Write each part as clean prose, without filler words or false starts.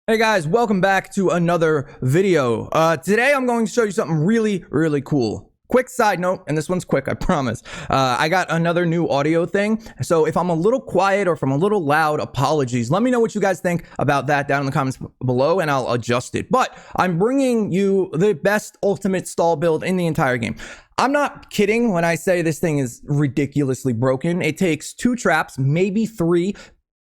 Hey guys, welcome back to another video. Today I'm going to show you something really cool. Quick side note, and this one's quick, I promise. I got another new audio thing, so if I'm a little quiet or if I'm a little loud, apologies. Let me know what you guys think about that down in the comments below, and I'll adjust it. But I'm bringing you the best ultimate stall build in the entire game. I'm not kidding when I say this thing is ridiculously broken. It takes 2 traps, maybe 3.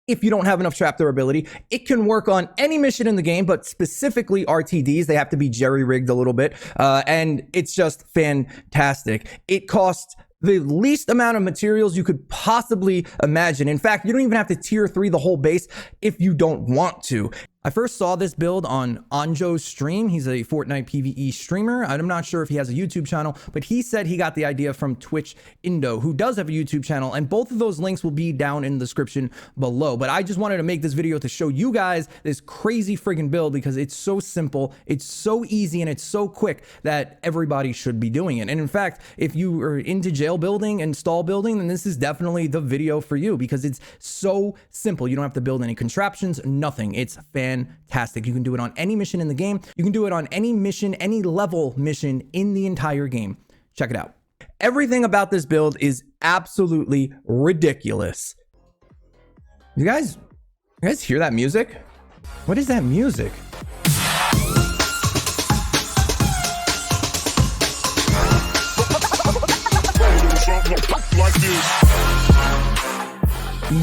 If you don't have enough trap durability, it can work on any mission in the game, but specifically RTDs. They have to be jerry-rigged a little bit, and it's just fantastic. It costs the least amount of materials you could possibly imagine. In fact, you don't even have to tier 3 the whole base if you don't want to. I first saw this build on Anjo's stream. He's a Fortnite PvE streamer. I'm not sure if he has a YouTube channel, but he said he got the idea from Twitch Indo, who does have a YouTube channel, and both of those links will be down in the description below. But I just wanted to make this video to show you guys this crazy friggin' build because it's so simple, it's so easy, and it's so quick that everybody should be doing it. And in fact, if you are into jail building and stall building, then this is definitely the video for you because it's so simple. You don't have to build any contraptions, nothing. It's fantastic. You can do it on any mission in the game. You can do it on any mission, any level mission in the entire game. Check it out. Everything about this build is absolutely ridiculous. You guys hear that music? What is that music?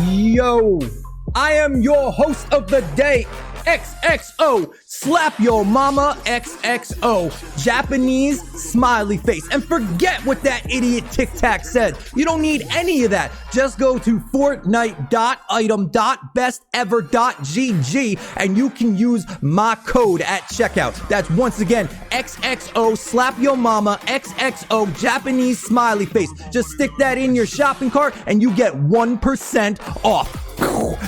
Yo, I am your host of the day, XXO, slap your mama, XXO, Japanese smiley face. And forget what that idiot Tiktak said. You don't need any of that. Just go to fortnite.item.bestever.gg and you can use my code at checkout. That's once again, XXO, slap your mama, XXO, Japanese smiley face. Just stick that in your shopping cart and you get 1% off.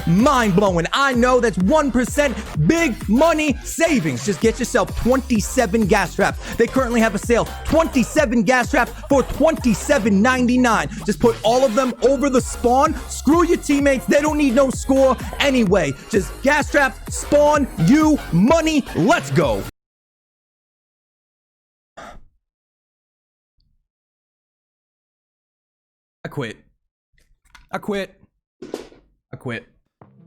Mind blowing. I know that's 1% big money savings. Just get yourself 27 gas traps. They currently have a sale. 27 gas traps for $27.99. Just put all of them over the spawn. Screw your teammates. They don't need no score anyway. Just gas traps, spawn, you, money. Let's go. I quit.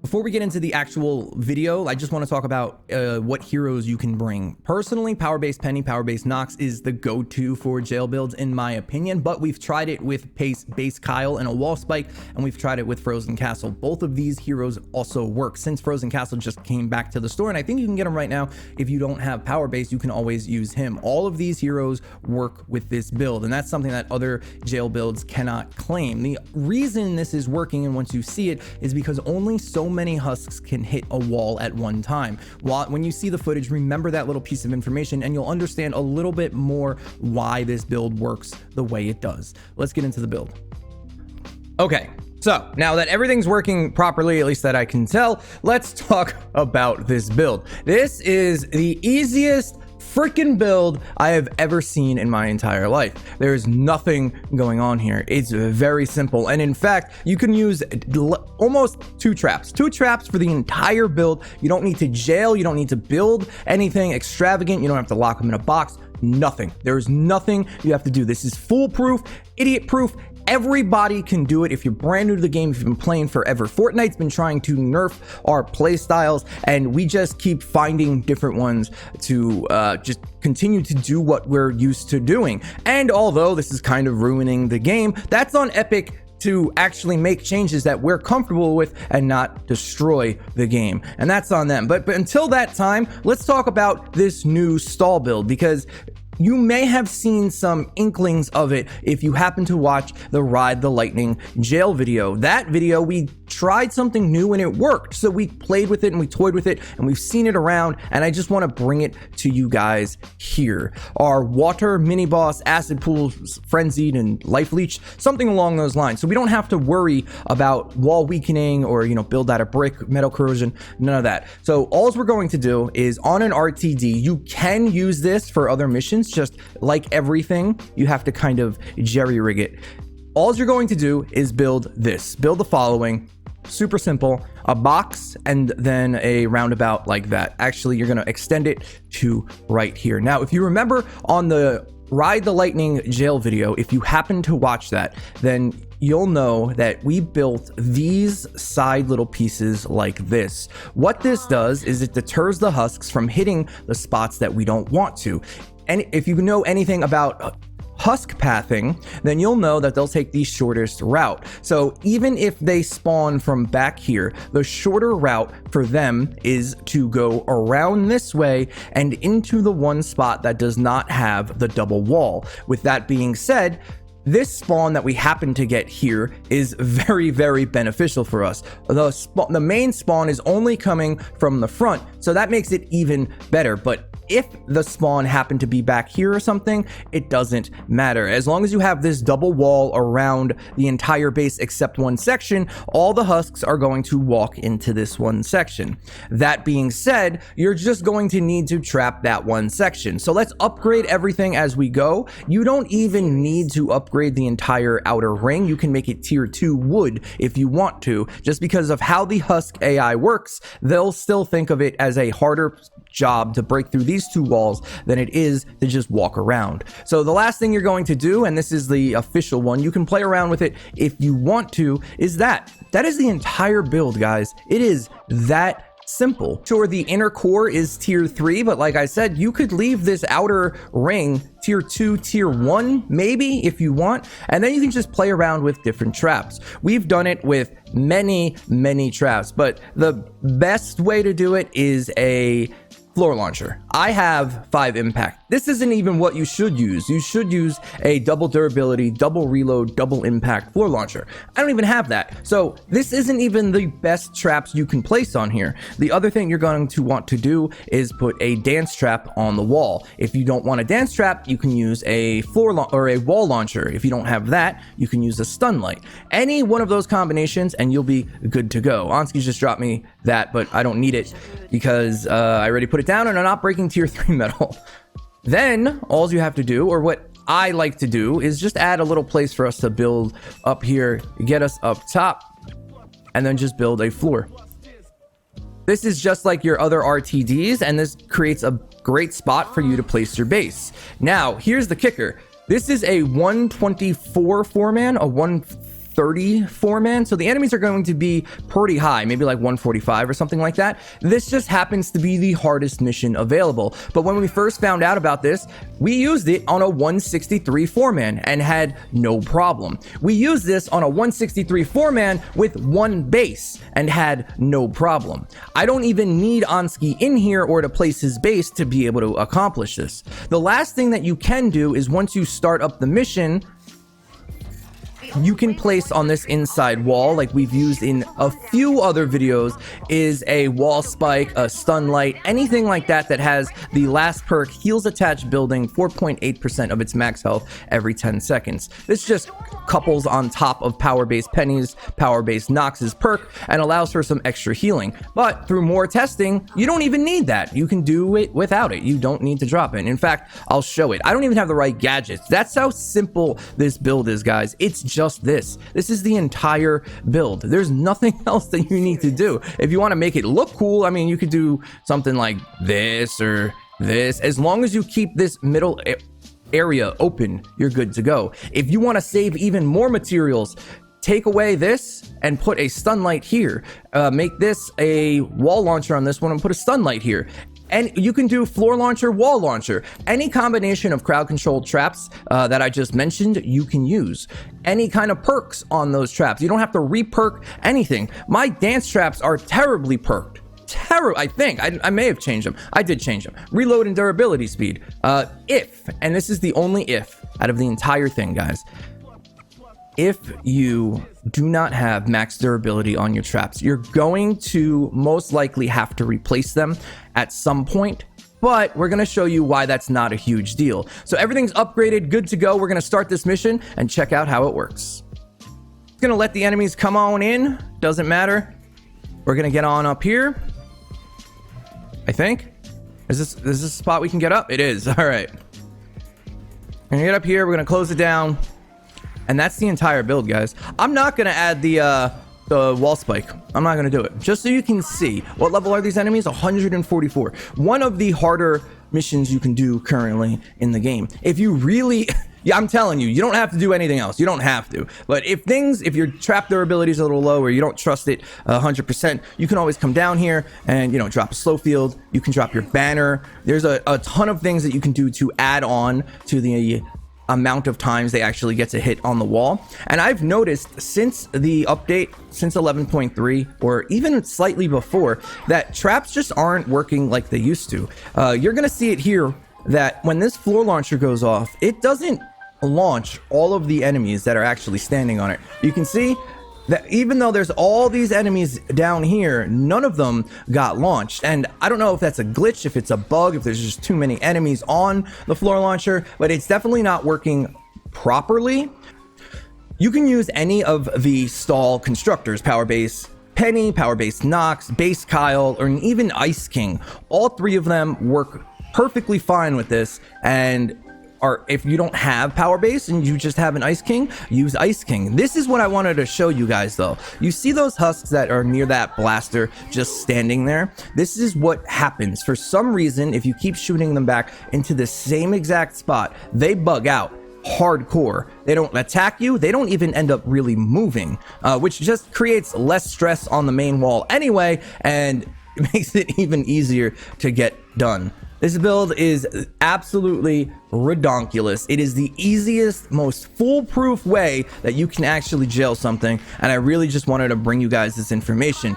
Before we get into the actual video, I just want to talk about what heroes you can bring. Personally, Power-Based Penny, Power-Based Nox is the go-to for jail builds in my opinion, but we've tried it with Base Kyle and a Wall Spike, and we've tried it with Frozen Castle. Both of these heroes also work since Frozen Castle just came back to the store, and I think you can get them right now. If you don't have Power-Based, you can always use him. All of these heroes work with this build, and that's something that other jail builds cannot claim. The reason this is working, and once you see it, is because only so many husks can hit a wall at one time. When you see the footage, remember that little piece of information and you'll understand a little bit more why this build works the way it does. Let's get into the build. Okay, so now that everything's working properly, at least that I can tell, let's talk about this build. This is the easiest freaking build I have ever seen in my entire life. There's nothing going on here. It's very simple. And in fact, you can use almost 2 traps. 2 traps for the entire build. You don't need to jail. You don't need to build anything extravagant. You don't have to lock them in a box. Nothing. There's nothing you have to do. This is foolproof, idiot proof. Everybody can do it if you're brand new to the game, if you've been playing forever. Fortnite's been trying to nerf our play styles, and we just keep finding different ones to just continue to do what we're used to doing. And although this is kind of ruining the game, that's on Epic to actually make changes that we're comfortable with and not destroy the game. And that's on them. But until that time, let's talk about this new stall build, because you may have seen some inklings of it if you happen to watch the Ride the Lightning jail video. That video, we tried something new and it worked. So we played with it and we toyed with it and we've seen it around, and I just want to bring it to you guys here. Our water mini boss, acid pool, frenzied, and life leech, something along those lines. So we don't have to worry about wall weakening or, you know, build out a brick, metal corrosion, none of that. So all we're going to do is on an RTD, you can use this for other missions. Just like everything, you have to kind of jerry rig it. All you're going to do is build the following. super simple, a box and then a roundabout like that. Actually, you're going to extend it to right here. Now, if you remember on the Ride the Lightning jail video, if you happen to watch that, then you'll know that we built these side little pieces like this. What this does is it deters the husks from hitting the spots that we don't want to. And if you know anything about husk pathing, then you'll know that they'll take the shortest route. So even if they spawn from back here, the shorter route for them is to go around this way and into the one spot that does not have the double wall. With that being said, this spawn that we happen to get here is very, very beneficial for us. The main spawn is only coming from the front, so that makes it even better. But if the spawn happened to be back here or something, it doesn't matter. As long as you have this double wall around the entire base except one section, all the husks are going to walk into this one section. That being said, you're just going to need to trap that one section. So let's upgrade everything as we go. You don't even need to upgrade the entire outer ring. You can make it tier 2 wood if you want to. Just because of how the husk AI works, they'll still think of it as a harder job to break through these two walls than it is to just walk around. So the last thing you're going to do, and this is the official one, you can play around with it if you want to, is that is the entire build, guys. It is that simple. Sure, the inner core is tier 3, but like I said, you could leave this outer ring tier 2, tier 1, maybe if you want, and then you can just play around with different traps. We've done it with many traps, but the best way to do it is a floor launcher. I have 5 impact. This isn't even what you should use. You should use a double durability, double reload, double impact floor launcher. I don't even have that. So this isn't even the best traps you can place on here. The other thing you're going to want to do is put a dance trap on the wall. If you don't want a dance trap, you can use a or a wall launcher. If you don't have that, you can use a stun light. Any one of those combinations and you'll be good to go. Ansky's just dropped me that, but I don't need it because I already put it down and I'm not breaking tier 3 metal. Then all you have to do, or what I like to do, is just add a little place for us to build up here, get us up top, and then just build a floor. This is just like your other RTDs, and this creates a great spot for you to place your base. Now, here's the kicker. This is a 124 4-man, a 130 4-man, so the enemies are going to be pretty high, maybe like 145 or something like that. This just happens to be the hardest mission available. But when we first found out about this, we used it on a 163 4-man and had no problem. We used this on a 163 4-man with one base and had no problem. I don't even need Ansky in here or to place his base to be able to accomplish this. The last thing that you can do is once you start up the mission, you can place on this inside wall, like we've used in a few other videos, is a wall spike, a stun light, anything like that that has the last perk, heals attached building 4.8% of its max health every 10 seconds. This just couples on top of power-based pennies, power-based Nox's perk, and allows for some extra healing. But through more testing, you don't even need that. You can do it without it. You don't need to drop it. In fact, I'll show it. I don't even have the right gadgets. That's how simple this build is, guys. It's just this is the entire build. There's nothing else that you need to do. If you want to make it look cool, I mean, you could do something like this or this. As long as you keep this middle area open, you're good to go. If you want to save even more materials, take away this and put a stun light here. Make this a wall launcher on this one and put a stun light here. And you can do floor launcher, wall launcher. Any combination of crowd controlled traps that I just mentioned, you can use. Any kind of perks on those traps. You don't have to re-perk anything. My dance traps are terribly perked. I think I may have changed them. I did change them. Reload and durability speed. If, and this is the only if out of the entire thing, guys. If you do not have max durability on your traps, you're going to most likely have to replace them at some point, but we're going to show you why that's not a huge deal. So everything's upgraded, good to go. We're going to start this mission and check out how it works. It's going to let the enemies come on in. Doesn't matter. We're going to get on up here. I think. Is this a spot we can get up? It is. All right. We're going to get up here. We're going to close it down. And that's the entire build, guys. I'm not going to add the the wall spike. I'm not gonna do it. Just so you can see what level are these enemies. 144. One of the harder missions you can do currently in the game. If you really yeah, I'm telling you, you don't have to do anything else. You don't have to. But if your trap durability is a little low or you don't trust it 100%, you can always come down here and, you know, drop a slow field. You can drop your banner. There's a ton of things that you can do to add on to the amount of times they actually get to hit on the wall. And I've noticed since the update, since 11.3 or even slightly before, that traps just aren't working like they used to. You're gonna see it here that when this floor launcher goes off, it doesn't launch all of the enemies that are actually standing on it. You can see that even though there's all these enemies down here, none of them got launched. And I don't know if that's a glitch, if it's a bug, if there's just too many enemies on the floor launcher, but it's definitely not working properly. You can use any of the stall constructors, Power Base Penny, Power Base Nox, Base Kyle, or even Ice King. All three of them work perfectly fine with this. And if you don't have Power Base and you just have an Ice King, use Ice King. This is what I wanted to show you guys though. You see those husks that are near that blaster just standing there? This is what happens. For some reason, if you keep shooting them back into the same exact spot, they bug out hardcore. They don't attack you. They don't even end up really moving, which just creates less stress on the main wall anyway, and it makes it even easier to get done. This build is absolutely redonkulous. It is the easiest, most foolproof way that you can actually jail something, and I really just wanted to bring you guys this information.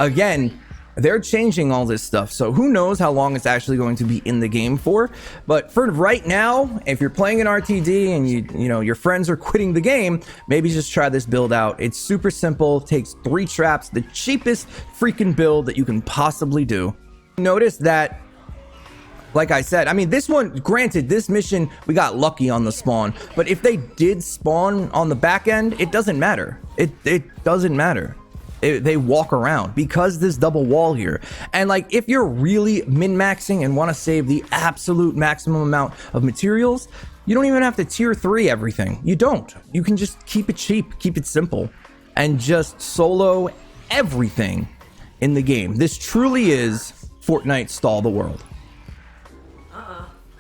Again, they're changing all this stuff, so who knows how long it's actually going to be in the game for. But for right now, if you're playing an RTD and you know your friends are quitting the game, maybe just try this build out. It's super simple, takes 3 traps, the cheapest freaking build that you can possibly do. Notice that, like I said, I mean, this one, granted, this mission, we got lucky on the spawn, but if they did spawn on the back end, it doesn't matter. It doesn't matter. They walk around because this double wall here. And like, if you're really min-maxing and want to save the absolute maximum amount of materials, you don't even have to tier 3 everything. You don't. You can just keep it cheap, keep it simple, and just solo everything in the game. This truly is Fortnite Stall the World.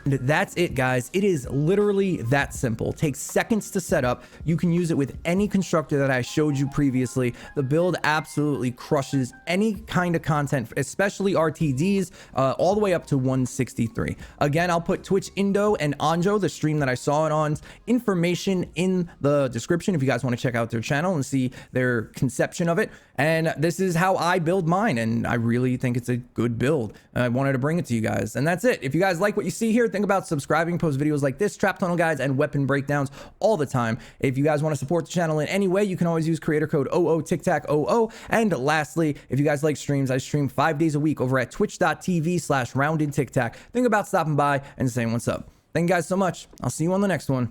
And that's it, guys. It is literally that simple. Takes seconds to set up. You can use it with any constructor that I showed you previously. The build absolutely crushes any kind of content, especially RTDs, all the way up to 163. Again, I'll put Twitch Indo and Anjo, the stream that I saw it on, information in the description if you guys want to check out their channel and see their conception of it. And this is how I build mine, and I really think it's a good build. I wanted to bring it to you guys, and that's it. If you guys like what you see here, think about subscribing, post videos like this, trap tunnel guides, and weapon breakdowns all the time. If you guys want to support the channel in any way, you can always use creator code OOTIKTAKOO. And lastly, if you guys like streams, I stream 5 days a week over at twitch.tv/Roundedtiktak. Think about stopping by and saying what's up. Thank you guys so much. I'll see you on the next one.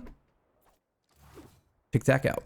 Tiktak out.